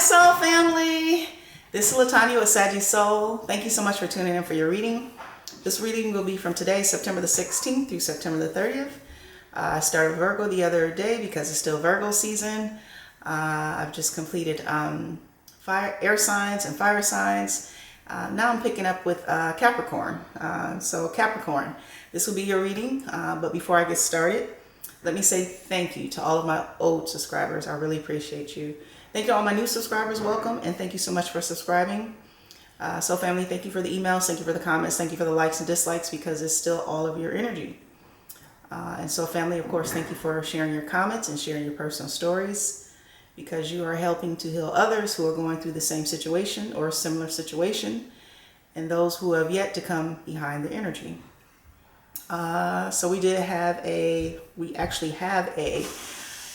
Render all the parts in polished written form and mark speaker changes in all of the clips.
Speaker 1: Soul family. This is LaTonya with Saggy Soul. Thank you so much for tuning in for your reading. This reading will be from today, September the 16th through September the 30th. I started Virgo the other day because it's still Virgo season. I've just completed air signs and fire signs. Now I'm picking up with Capricorn. So Capricorn, this will be your reading. But before I get started, let me say thank you to all of my old subscribers. I really appreciate you. Thank you to all my new subscribers. Welcome. And thank you so much for subscribing. So family, thank you for the emails. Thank you for the comments. Thank you for the likes and dislikes because it's still all of your energy. And so family, of course, thank you for sharing your comments and sharing your personal stories because you are helping to heal others who are going through the same situation or a similar situation and those who have yet to come behind the energy. So we actually have a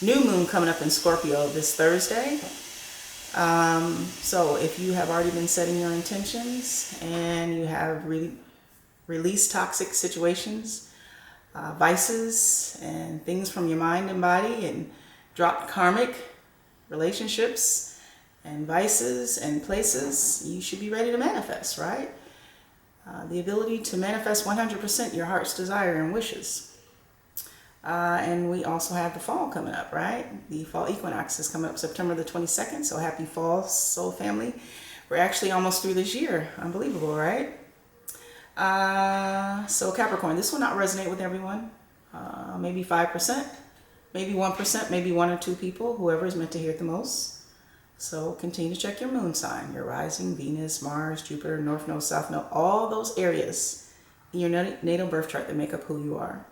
Speaker 1: new moon coming up in Scorpio this Thursday. So if you have already been setting your intentions and you have released toxic situations, vices and things from your mind and body and dropped karmic relationships and vices and places, you should be ready to manifest, right? The ability to manifest 100% your heart's desire and wishes. And we also have the fall coming up, right? The fall equinox is coming up September the 22nd. So happy fall, soul family. We're actually almost through this year. Unbelievable, right? So Capricorn, this will not resonate with everyone. Maybe 5%, maybe 1%, maybe 1 or 2 people, whoever is meant to hear it the most. So continue to check your moon sign, your rising, Venus, Mars, Jupiter, North Node, South Node, all those areas in your natal birth chart that make up who you are.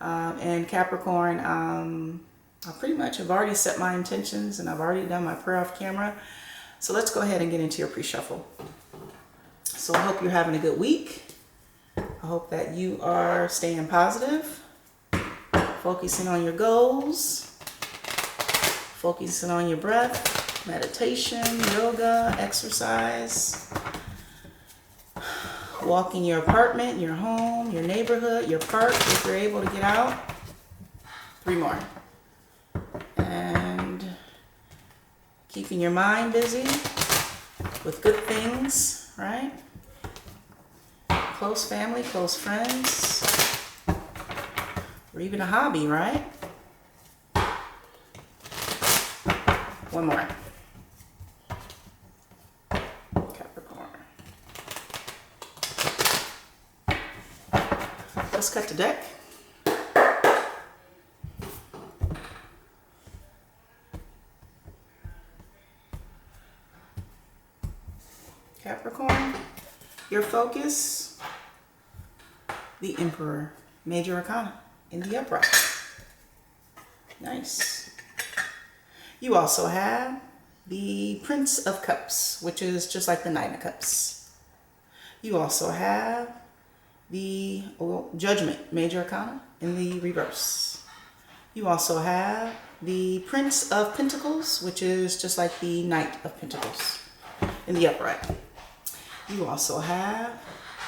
Speaker 1: And Capricorn, I pretty much have already set my intentions and I've already done my prayer off camera. So let's go ahead and get into your pre-shuffle. So I hope you're having a good week. I hope that you are staying positive, focusing on your goals, focusing on your breath, meditation, yoga, exercise, walking your apartment, your home, your neighborhood, your park, if you're able to get out. 3 more. And keeping your mind busy with good things, right? Close family, close friends, or even a hobby, right? 1 more. Let's cut the deck. Capricorn, your focus, the Emperor, Major Arcana in the upright. Nice. You also have the Prince of Cups, which is just like the Knight of Cups. You also have the Judgment, Major Arcana in the reverse. You also have the Prince of Pentacles, which is just like the Knight of Pentacles in the upright. You also have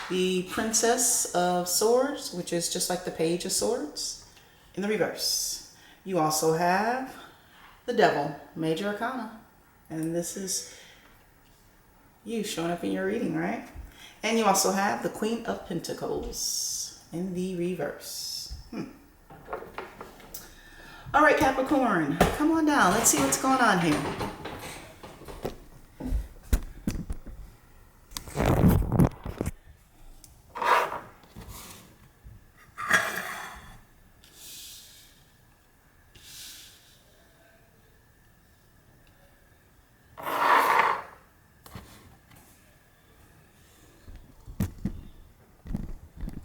Speaker 1: the Princess of Swords, which is just like the Page of Swords in the reverse. You also have the Devil, Major Arcana, and this is you showing up in your reading, right? And you also have the Queen of Pentacles in the reverse. All right, Capricorn, come on down. Let's see what's going on here.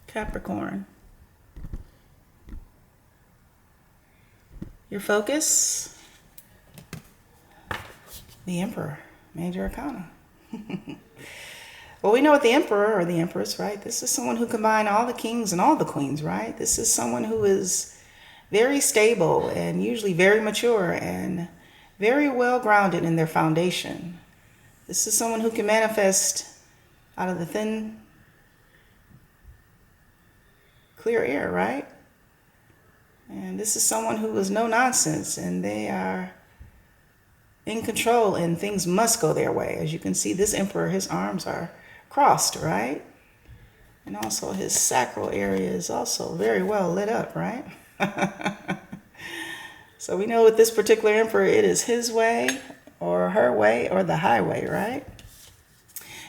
Speaker 1: Capricorn, your focus, the Emperor, Major Arcana. Well, we know what the Emperor or the Empress, right? This is someone who combines all the kings and all the queens, right? This is someone who is very stable and usually very mature and very well grounded in their foundation. This is someone who can manifest out of the thin, clear air, right? And this is someone who is no nonsense, and they are in control and things must go their way. As you can see, this emperor, his arms are crossed, right? And also his sacral area is also very well lit up, right? So we know with this particular emperor, it is his way or her way or the highway, right?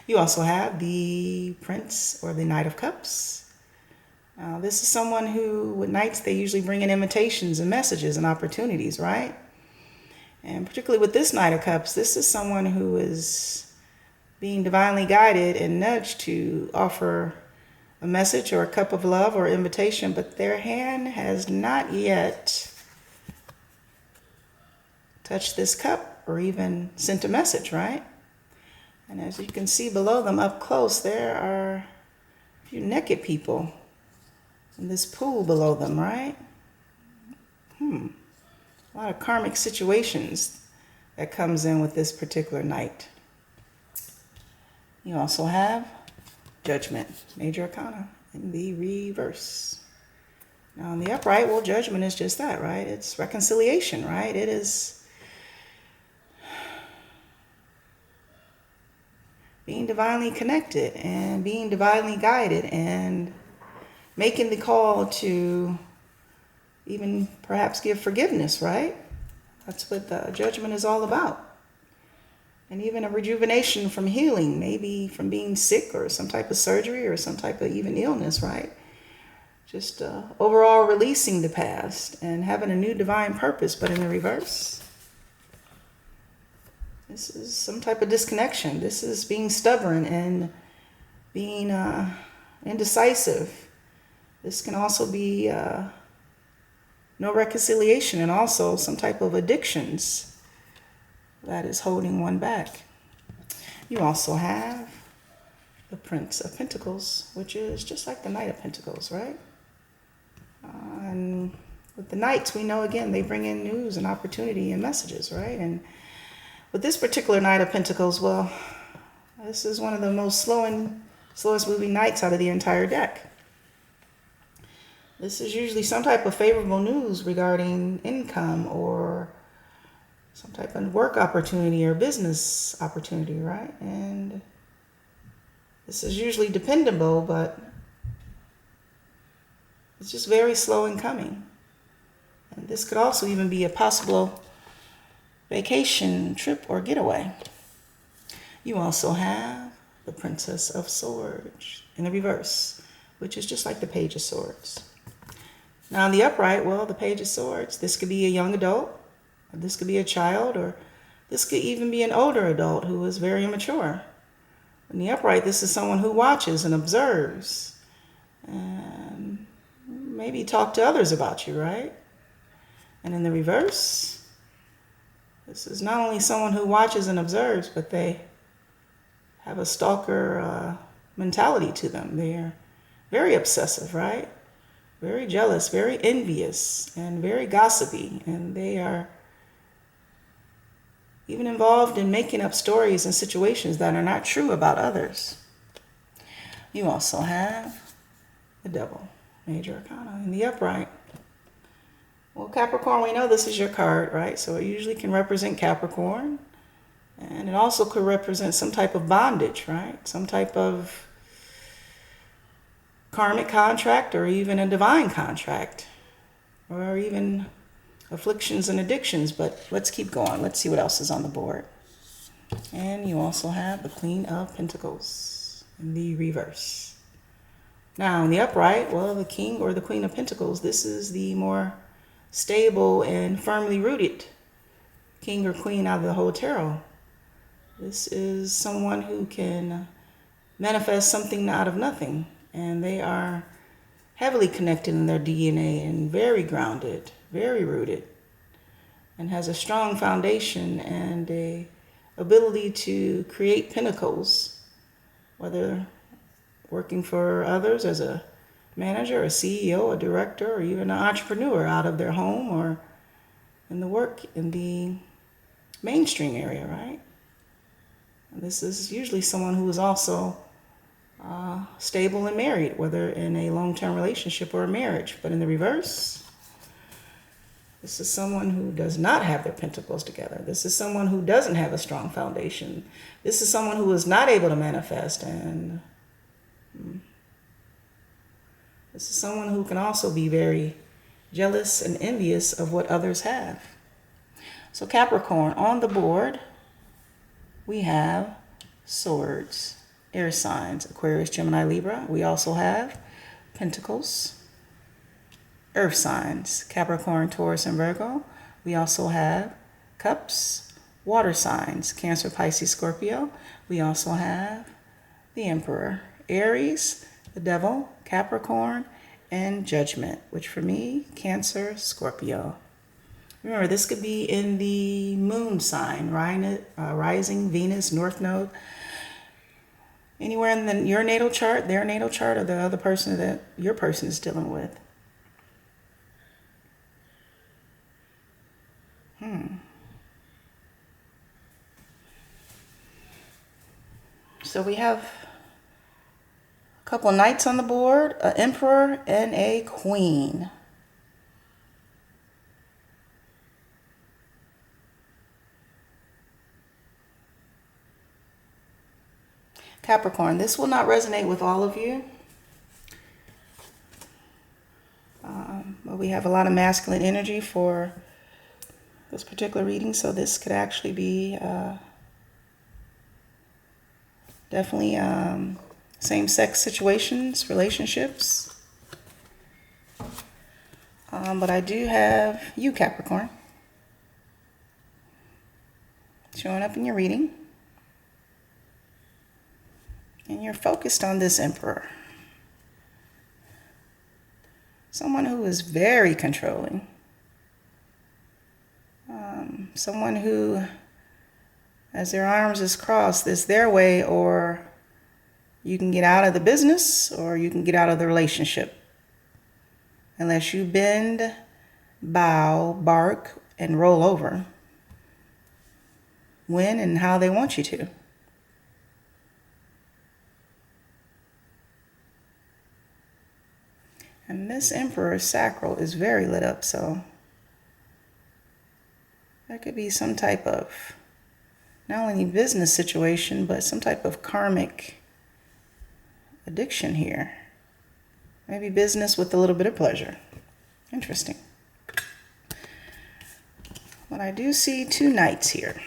Speaker 1: You also have the Prince or the Knight of Cups. Now, this is someone who, with knights, they usually bring in invitations and messages and opportunities, right? And particularly with this Knight of Cups, this is someone who is being divinely guided and nudged to offer a message or a cup of love or invitation, but their hand has not yet touched this cup or even sent a message, right? And as you can see below them up close, there are a few naked people in this pool below them, right? A lot of karmic situations that comes in with this particular night. You also have Judgment, Major Arcana, in the reverse. Now in the upright, well, Judgment is just that, right? It's reconciliation, right? It is being divinely connected and being divinely guided and making the call to even perhaps give forgiveness, right? That's what the Judgment is all about. And even a rejuvenation from healing, maybe from being sick or some type of surgery or some type of even illness, right? Just overall releasing the past and having a new divine purpose, but in the reverse. This is some type of disconnection. This is being stubborn and being indecisive. This can also be no reconciliation and also some type of addictions that is holding one back. You also have the Prince of Pentacles, which is just like the Knight of Pentacles, right? And with the Knights, we know again, they bring in news and opportunity and messages, right? And with this particular Knight of Pentacles, well, this is one of the most slowest moving Knights out of the entire deck. This is usually some type of favorable news regarding income or some type of work opportunity or business opportunity, right? And this is usually dependable, but it's just very slow in coming. And this could also even be a possible vacation, trip, or getaway. You also have the Princess of Swords in the reverse, which is just like the Page of Swords. Now in the upright, well, the Page of Swords, this could be a young adult, or this could be a child, or this could even be an older adult who is very immature. In the upright, this is someone who watches and observes and maybe talk to others about you, right? And in the reverse, this is not only someone who watches and observes, but they have a stalker mentality to them. They're very obsessive, right? Very jealous, very envious, and very gossipy. And they are even involved in making up stories and situations that are not true about others. You also have the Devil, Major Arcana, in the upright. Well, Capricorn, we know this is your card, right? So it usually can represent Capricorn. And it also could represent some type of bondage, right? Some type of karmic contract or even a divine contract. Or even afflictions and addictions. But let's keep going. Let's see what else is on the board. And you also have the Queen of Pentacles in the reverse. Now, in the upright, well, the King or the Queen of Pentacles, this is the more stable and firmly rooted king or queen out of the whole tarot. This is someone who can manifest something out of nothing, and they are heavily connected in their DNA and very grounded, very rooted, and has a strong foundation and a ability to create pinnacles, whether working for others as a manager, a CEO, a director, or even an entrepreneur out of their home or in the work in the mainstream area, right? And this is usually someone who is also stable and married, whether in a long-term relationship or a marriage. But in the reverse, This is someone who does not have their pentacles together. This is someone who doesn't have a strong foundation. This is someone who is not able to manifest. And this is someone who can also be very jealous and envious of what others have. So Capricorn, on the board, we have Swords, air signs, Aquarius, Gemini, Libra. We also have Pentacles, earth signs, Capricorn, Taurus, and Virgo. We also have Cups, water signs, Cancer, Pisces, Scorpio. We also have the Emperor, Aries, the Devil, Capricorn, and Judgment, which for me, Cancer, Scorpio. Remember, this could be in the moon sign, rising, Venus, North Node, anywhere in your natal chart, their natal chart, or the other person that your person is dealing with. So we have a couple of knights on the board, an emperor and a queen. Capricorn, this will not resonate with all of you. But we have a lot of masculine energy for this particular reading, so this could actually be definitely same-sex situations, relationships. But I do have you, Capricorn, showing up in your reading. And you're focused on this Emperor. Someone who is very controlling. Someone who, as their arms is crossed, it's their way, or you can get out of the business or you can get out of the relationship. Unless you bend, bow, bark, and roll over. When and how they want you to. And this Emperor's sacral is very lit up, so there could be some type of, not only business situation, but some type of karmic addiction here. Maybe business with a little bit of pleasure. Interesting. But I do see two knights here.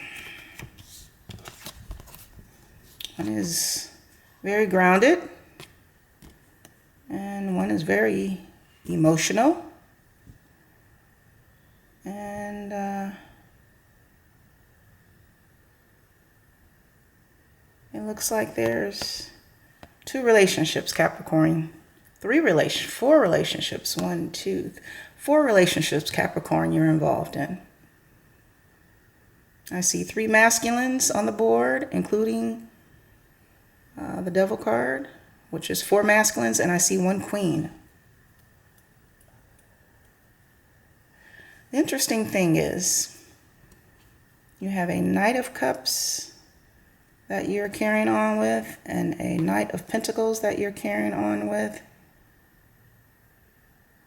Speaker 1: One is very grounded. And one is very emotional. And it looks like there's two relationships, Capricorn. Four relationships. 4 relationships, Capricorn, you're involved in. I see 3 masculines on the board, including the Devil card, which is 4 masculines, and I see 1 queen. The interesting thing is you have a Knight of Cups that you're carrying on with and a Knight of Pentacles that you're carrying on with.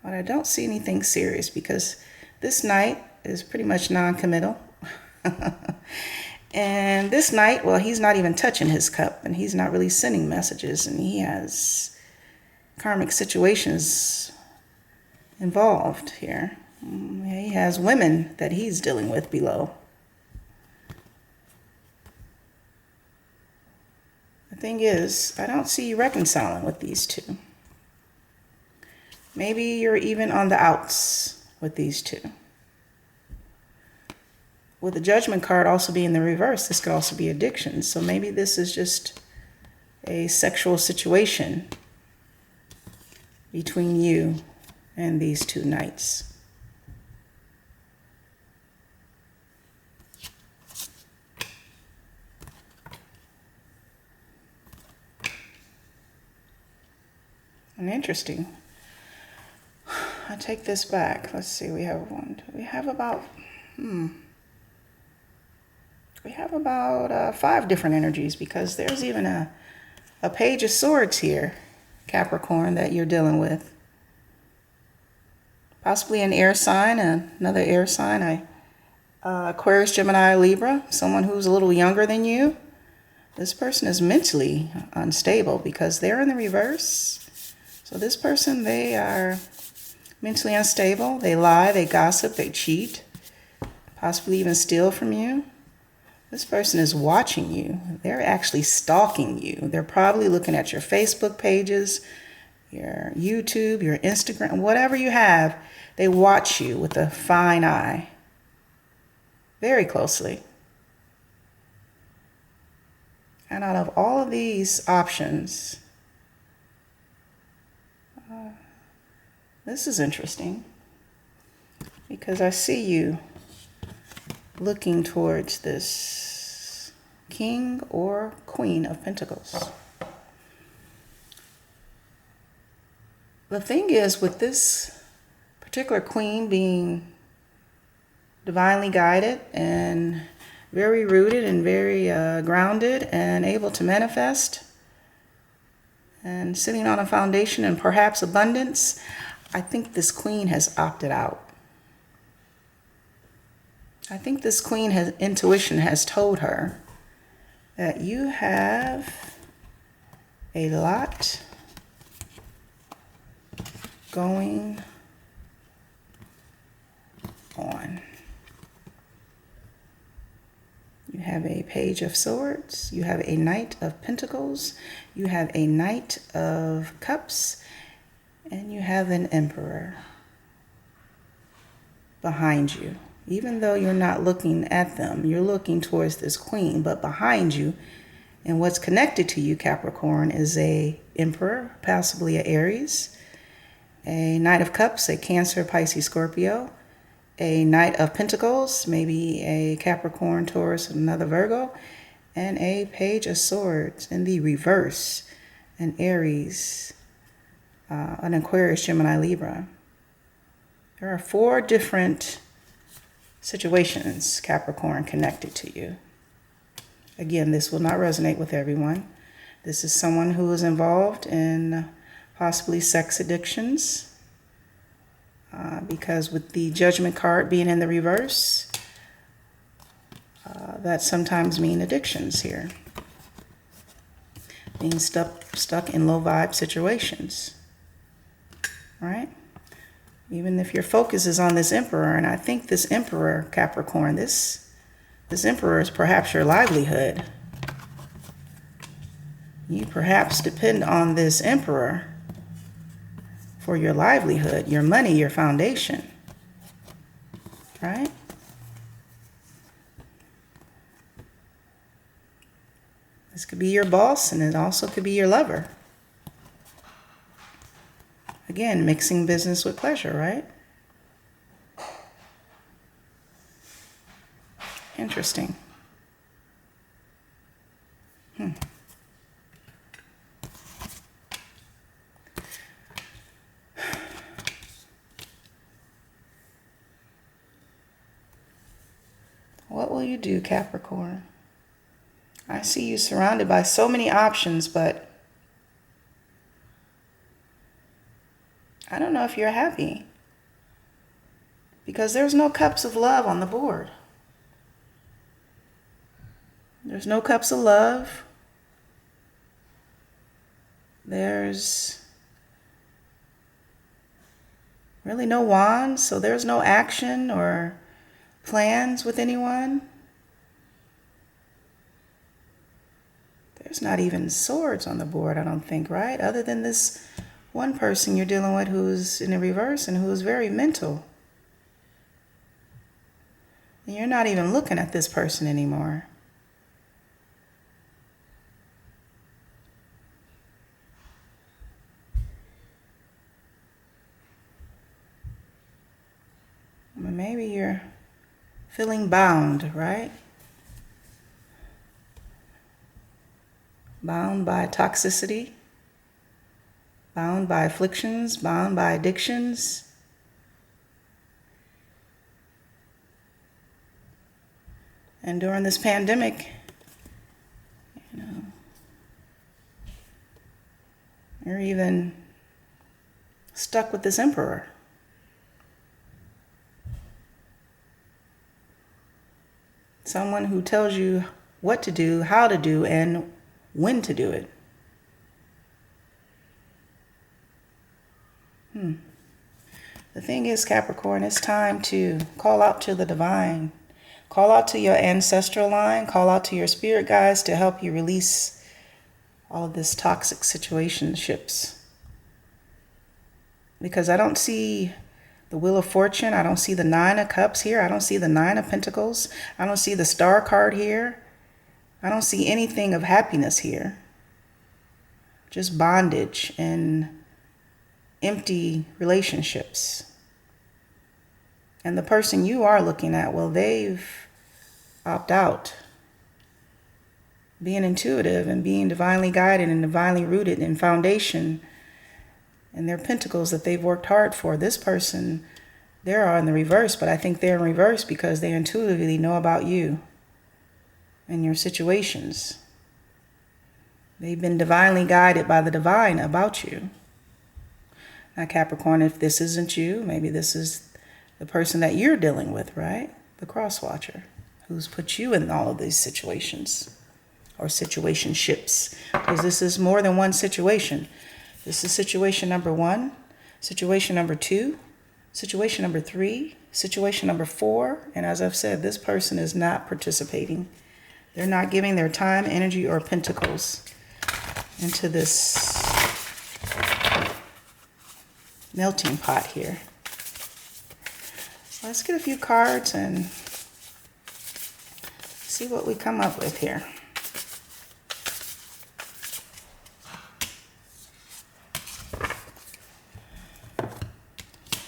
Speaker 1: But I don't see anything serious because this Knight is pretty much non-committal. And this Knight, well, he's not even touching his cup, and he's not really sending messages, and he has karmic situations involved here. He has women that he's dealing with below. The thing is, I don't see you reconciling with these two. Maybe you're even on the outs with these two. With the Judgment card also being the reverse, this could also be addiction. So maybe this is just a sexual situation between you and these two knights. And interesting. I take this back. Let's see, we have about 5 different energies, because there's even a Page of Swords here, Capricorn, that you're dealing with. Possibly an air sign, another air sign, Aquarius, Gemini, Libra, someone who's a little younger than you. This person is mentally unstable because they're in the reverse. So this person, they are mentally unstable. They lie, they gossip, they cheat, possibly even steal from you. This person is watching you. They're actually stalking you. They're probably looking at your Facebook pages, your YouTube, your Instagram, whatever you have. They watch you with a fine eye, very closely. And out of all of these options, this is interesting because I see you looking towards this King or Queen of Pentacles. The thing is, with this particular Queen being divinely guided and very rooted and very grounded and able to manifest and sitting on a foundation and perhaps abundance, I think this Queen has opted out. I think this Queen intuition has told her that you have a lot going on. You have a Page of Swords, you have a Knight of Pentacles, you have a Knight of Cups, and you have an Emperor behind you. Even though you're not looking at them, you're looking towards this Queen, but behind you and what's connected to you, Capricorn, is a Emperor, possibly an Aries, a Knight of Cups, a Cancer, Pisces, Scorpio, a Knight of Pentacles, maybe a Capricorn, Taurus, another Virgo, and a Page of Swords in the reverse, an Aries, an Aquarius, Gemini, Libra. There are 4 different situations, Capricorn, connected to you. Again, this will not resonate with everyone. This is someone who is involved in possibly sex addictions, because with the Judgment card being in the reverse, that sometimes mean addictions here. Being stuck in low vibe situations, right? Even if your focus is on this Emperor, and I think this Emperor, Capricorn, this Emperor is perhaps your livelihood. You perhaps depend on this Emperor for your livelihood, your money, your foundation, right? This could be your boss, and it also could be your lover. Again, mixing business with pleasure, right? Interesting. What will you do, Capricorn? I see you surrounded by so many options, but I don't know if you're happy, because there's no cups of love on the board. There's no cups of love. There's really no wands, so there's no action or plans with anyone. There's not even swords on the board, I don't think, right? Other than this one person you're dealing with who's in the reverse and who's very mental. And you're not even looking at this person anymore. Maybe you're feeling bound, right? Bound by toxicity, bound by afflictions, bound by addictions. And during this pandemic, you're even stuck with this Emperor. Someone who tells you what to do, how to do, and when to do it. The thing is, Capricorn, it's time to call out to the divine. Call out to your ancestral line. Call out to your spirit guides to help you release all of this toxic situationships. Because I don't see the Wheel of Fortune. I don't see the Nine of Cups here. I don't see the Nine of Pentacles. I don't see the Star card here. I don't see anything of happiness here. Just bondage and empty relationships. And the person you are looking at, well, they've opted out. Being intuitive and being divinely guided and divinely rooted in foundation and their pentacles that they've worked hard for. This person, they're in the reverse, but I think they're in reverse because they intuitively know about you and your situations. They've been divinely guided by the divine about you. Now, Capricorn, if this isn't you, maybe this is the person that you're dealing with, right? The cross watcher who's put you in all of these situations or situationships. Because this is more than one situation. This is situation number 1, situation number 2, situation number 3, situation number 4. And as I've said, this person is not participating. They're not giving their time, energy, or pentacles into this melting pot here. Let's get a few cards and see what we come up with here.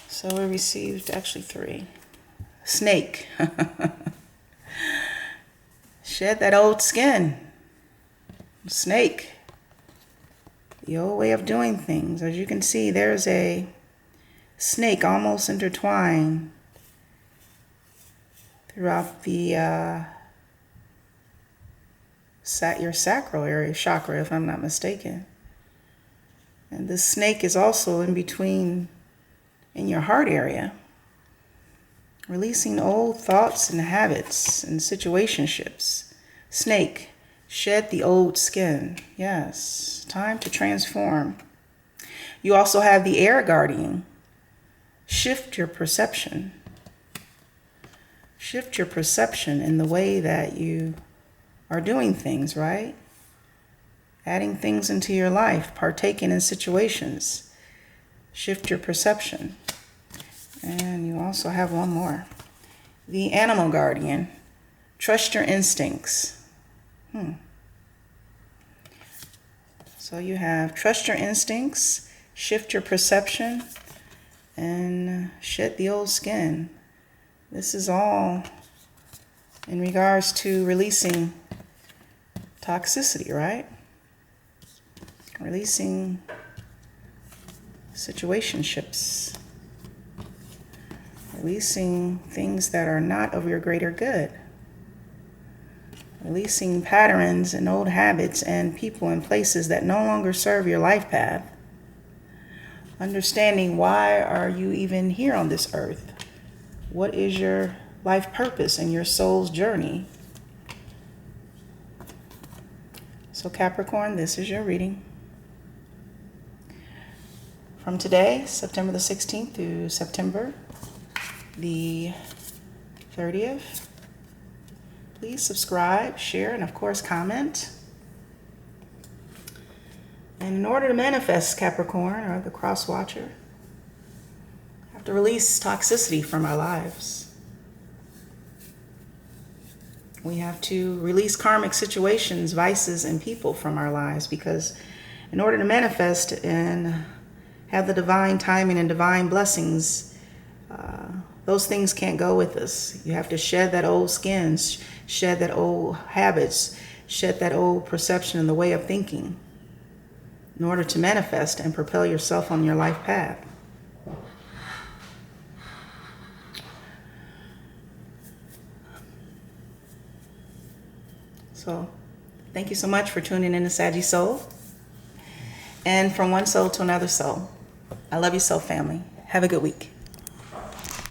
Speaker 1: So we received actually 3. Snake. Shed that old skin. Snake. The old way of doing things. As you can see, there's a snake almost intertwined throughout the your sacral area, chakra, if I'm not mistaken. And this snake is also in between in your heart area, releasing old thoughts and habits and situationships. Snake, shed the old skin. Yes, time to transform. You also have the air guardian. Shift your perception. Shift your perception in the way that you are doing things, right? Adding things into your life, partaking in situations. Shift your perception. And you also have one more. The animal guardian. Trust your instincts. So you have trust your instincts, shift your perception, and shed the old skin. This is all in regards to releasing toxicity, right? Releasing situationships. Releasing things that are not of your greater good. Releasing patterns and old habits and people and places that no longer serve your life path. Understanding why are you even here on this earth? What is your life purpose and your soul's journey? So Capricorn, this is your reading. From today, September the 16th to September the 30th. Please subscribe, share, and of course comment. And in order to manifest Capricorn, or the cross watcher, we have to release toxicity from our lives. We have to release karmic situations, vices, and people from our lives, because in order to manifest and have the divine timing and divine blessings, those things can't go with us. You have to shed that old skin, shed that old habits, shed that old perception and the way of thinking in order to manifest and propel yourself on your life path. So, thank you so much for tuning in to Saggy Soul. And from one soul to another soul. I love you so, family. Have a good week.